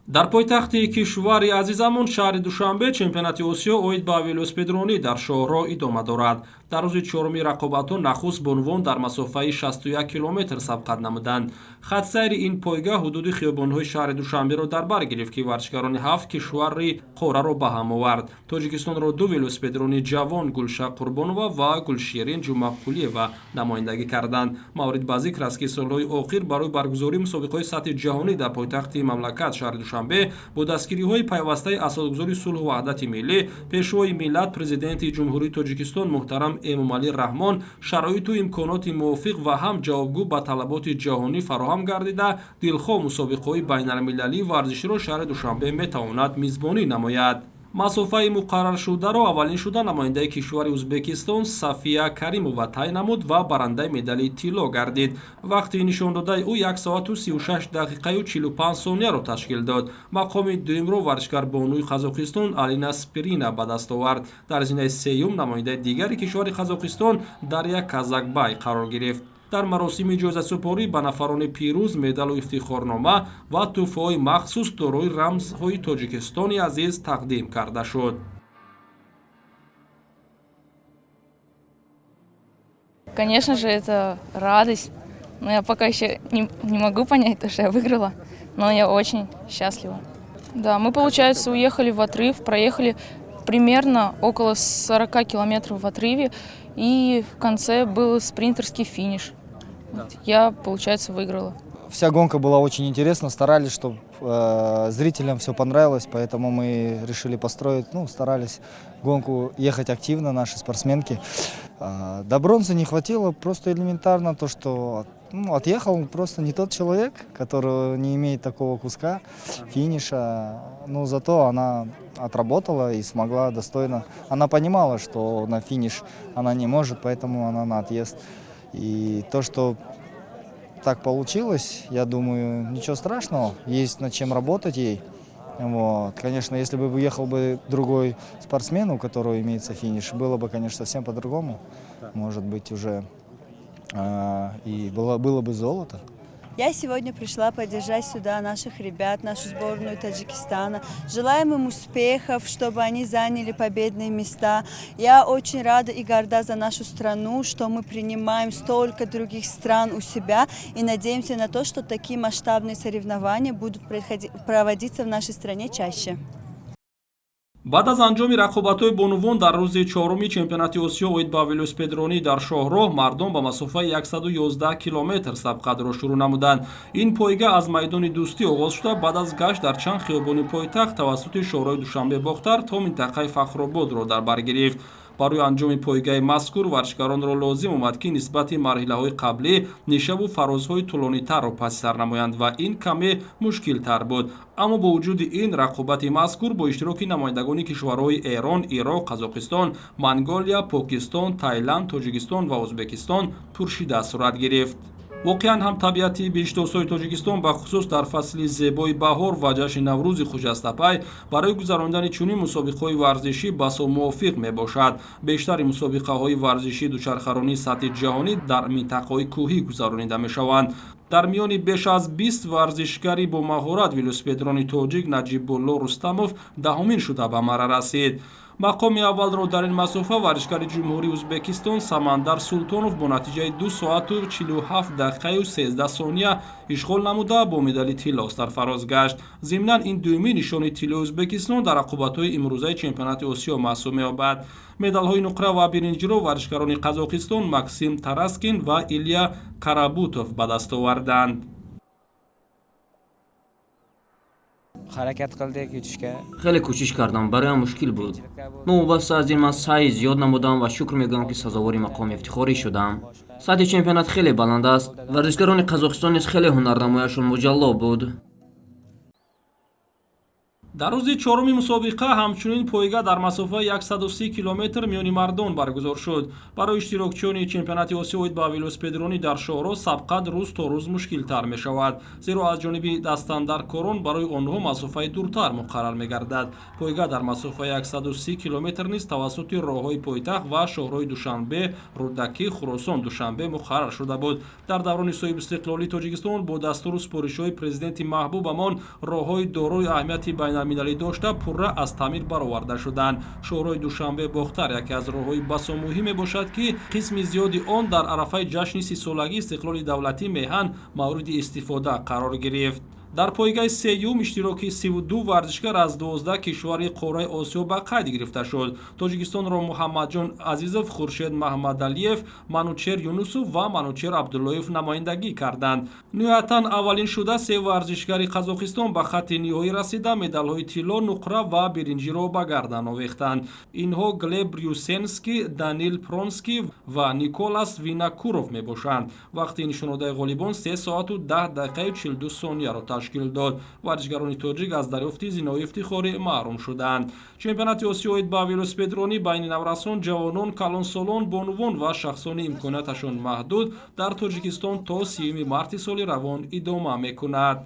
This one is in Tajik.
дар пойтахти кишвари азизамон шаҳри душанбе чемпионати осиё оид ба велосипедронӣ дар шоҳроҳ идома дорад. дар рӯзи чоруми рақобатҳо нахуст бонувон дар масофаи 61 километр сабқат намуданд. хатсайри ин пойгоҳ ҳудуди хиёбонҳои шаҳри душанберо дар бар гирифт ки варзишгарони 7 кишвари қораро ба ҳам овард. тоҷикистонро ду велосипедрони ҷавон Гулшах Қурбонова ва Гулширин Ҷумаққулиева намояндагӣ карданд. маврид ба зикр аст ки солҳои охир барои баргузории мусобиқаҳои сатҳи ҷаҳонӣ дар пойтахти мамлакат шаҳри душанбе бо дастгириҳои пайвастаи асосгузори сулҳу ваҳдати миллӣ пешвои миллат президенти ҷумҳурии тоҷикистон муҳтарам эмомалӣ раҳмон шароиту имконоти мувофиқ ва ҳам ҷавобгӯ ба талаботи ҷаҳонӣ фароҳам гардида дилхоҳ мусобиқаҳои байналмилалии варзиширо шаҳри душанбе метавонад мизбонӣ намояд. масофаи муқарраршударо аввалин шуда намояндаи кишвари ӯзбекистон Сафия Каримова тай намуд ва барандаи медали тилло гардид. вақти нишондодаи ӯ 1 соату 36 дақиқаю 45 сонияро ташкил дод. мақоми дуюмро варзишгарбонуи Қазоқистон Алина Спирина ба даст овард. дар зинаи сеюм намояндаи дигари кишвари Қазоқистон Дарья Казакбай қарор гирифт. дар маросими ҷоизасупорӣ ба нафарони пирӯз медалу ифтихорнома ва тӯҳфаҳои махсус дорои рамзҳои Тоҷикистони азиз тақдим карда шуд. Конечно же, это радость, но я пока еще не могу понять то, что я выиграла, но я очень счастлива. Да, мы, получается, уехали в отрыв, проехали примерно около 40 километров в отрыве, и в конце был спринтерский финиш. Я, получается, выиграла. Вся гонка была очень интересна, старались, чтобы зрителям все понравилось, поэтому мы решили построить, старались гонку ехать активно, наши спортсменки. До бронзы не хватило, просто элементарно то, что отъехал просто не тот человек, который не имеет такого куска финиша, но зато она отработала и смогла достойно. Она понимала, что на финиш она не может, поэтому она на отъезд. И то, что так получилось, я думаю, ничего страшного, есть над чем работать ей. Вот. Конечно, если бы уехал бы другой спортсмен, у которого имеется финиш, было бы, конечно, совсем по-другому. Может быть, уже и было бы золото. Я сегодня пришла поддержать сюда наших ребят, нашу сборную Таджикистана. Желаем им успехов, чтобы они заняли победные места. Я очень рада и горда за нашу страну, что мы принимаем столько других стран у себя и надеемся на то, что такие масштабные соревнования будут проводиться в нашей стране чаще. баъд аз анҷоми рақобатҳои бонувон дар рӯзи чоруми чемпионати осиё оид ба велосипедронӣ дар шоҳроҳ мардон ба масофаи 111 километр сабқатро шурӯъ намуданд. ин пойгаҳ аз майдони дӯстӣ оғоз шуда баъд аз гашт дар чанд хиёбони пойтахт тавассути шоҳроҳи Душанбе бохтар то минтақаи Фахрободро дар бар гирифт. барои анҷоми пойгаҳи мазкур варзишгаронро лозим омад ки нисбати марҳилаҳои қаблӣ нишабу фарозҳои тӯлонитарро паси сар намоянд ва ин каме мушкилтар буд. аммо бо вуҷуди ин рақобати мазкур бо иштироки намояндагони кишварҳои Эрон, Ироқ, Қазоқистон, Монголия, Покистон, Таиланд, Тоҷикистон ва Ӯзбекистон пуршида сурат гирифт. воқеан ҳам табиати биштосои Тоҷикистон бахусус дар фасли зебои баҳор ва ҷашни Наврӯзи Хуҷастапай барои гузарондани чунин мусобиқаҳои варзишӣ басо мувофиқ мебошад. бештари мусобиқаҳои варзиши дучархаронии сатҳи ҷаҳонӣ дар минтақаҳои кӯҳӣ гузаронида мешаванд. дар миёни беш аз 20 варзишгари бо маҳорат велосипедрони тоҷик Наҷибулло Рустамов даҳумин шуда ба марра расид. мақоми аввалро дар ин масофа варзишгари ҷумҳурии Ӯзбекистон Самандар Султонов бо натиҷаи 2 соату 47 дақиқаю 13 сония ишғол намуда бо медали тилло сарфароз гашт. зимнан ин дуюмин нишони тиллои Ӯзбекистон дар рақобатҳои имрӯзаи чемпионати осиё маҳсуб меёбад. медалҳои нуқра ва биринҷиро варзишгарони Қазоқистон Максим Тараскин ва Илия Карабутов ба даст оварданд. ҳаракат қилдик ютишга. хеле кӯшиш кардам, бароям мушкил буд, но вобаста аз ин ман саъи зиёд намудам ва шукр мегӯям ки сазовори мақоми ифтихорӣ шудам. сатҳи чемпионат хеле баланд аст. варзишгарони Қазоқистон низ хеле ҳунарнамояшон муҷалло буд. дар рӯзи чоруми мусобиқа ҳамчунин пойга дар масофаи 130 километр миёни мардон баргузор шуд. Барои иштирокчиёни чемпионати Осиё ба велосипедронӣ дар шоҳро сабқат рӯз то рӯз мушкилтар мешавад, зеро аз ҷониби дастандаркорон барои онҳо масофаи дуртар муқаррар мегардад. Пойга дар масофаи 130 километр низ тавассути роҳҳои пойтахт ва шоҳрҳои Душанбе, Рудакӣ, Хуросон, Душанбе муқаррар шуда буд. Дар даврони соҳиб истиқлолии Тоҷикистон бо дастуру супоришҳои президенти маҳбубамон роҳҳои дорои аҳамияти байналмилалӣ дошта пурра аз таъмир бароварда шуданд. Шоҳрҳои Душанбе бохтар яке аз роҳҳои басо муҳим мебошад, ки қисми зиёди он дар арафаи ҷашни 30-солагии истиқлоли давлатӣ меҳан мавриди истифода қарор гирифт. дар пойгаи сеюм иштироки 32 варзишгар аз 12 кишвари қораи Осиё ба қайд гирифта шуд. Тоҷикистонро Муҳаммадҷон Азизов, Хуршед Маҳмадалиев, Манучер Юнусов ва Манучер Абдуллоев намояндагӣ карданд. ниҳоятан аввалин шуда се варзишгари Қазоқистон ба хатти ниҳоӣ расида медалҳои тилло, нуқра ва биринҷиро ба гардан овехтанд. Инҳо Глеб Брюсенский, Данил Пронский ва Николас Винокуров мебошанд. Вақти нишонодаи ғолибон 3 соату 10 дақиқаи 42 сонияро ташкил дод. варзишгарони тоҷик аз дарёфти зинои ифтихорӣ маҳрум шуданд. чемпионати Осиё ба велосипедронӣ байни наврасон, ҷавонон, калонсолон, бонувон ва шахсони имконияташон маҳдуд дар Тоҷикистон то 30 марти соли равон идома мекунад.